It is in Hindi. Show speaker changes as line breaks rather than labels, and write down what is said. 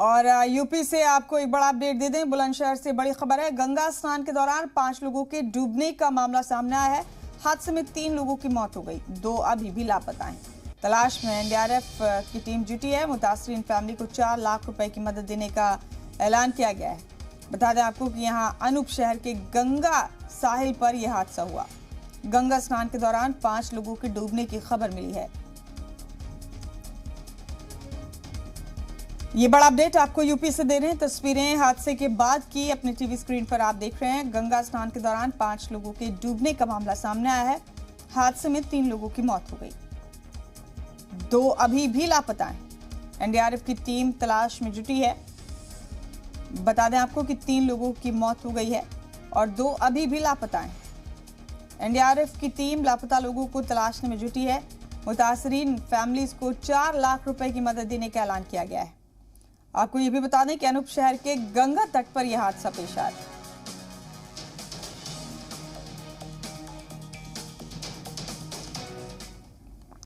और यूपी से आपको एक बड़ा अपडेट दे दें। बुलंदशहर से बड़ी खबर है। गंगा स्नान के दौरान 5 लोगों के डूबने का मामला सामने आया है। हादसे में 3 लोगों की मौत हो गई, 2 अभी भी लापता हैं। तलाश में एनडीआरएफ की टीम जुटी है। मुतासरीन फैमिली को 4 लाख रुपए की मदद देने का ऐलान किया गया है। बता दें आपको कि यहाँ अनूप शहर के गंगा साहिल पर यह हादसा हुआ। गंगा स्नान के दौरान 5 लोगों के डूबने की खबर मिली है। ये बड़ा अपडेट आपको यूपी से दे रहे हैं। तस्वीरें हादसे के बाद की अपने टीवी स्क्रीन पर आप देख रहे हैं। गंगा स्नान के दौरान 5 लोगों के डूबने का मामला सामने आया है। हादसे में 3 लोगों की मौत हो गई, 2 अभी भी लापता हैं। एनडीआरएफ की टीम तलाश में जुटी है। बता दें आपको कि 3 लोगों की मौत हो गई है और 2 अभी भी लापता हैं। एनडीआरएफ की टीम लापता लोगों को तलाशने में जुटी है। मुतासरीन फैमिलीज को 4 लाख रुपए की मदद देने का ऐलान किया गया है। आपको ये भी बता दें कि अनूप शहर के गंगा तट पर यह हादसा पेश आया।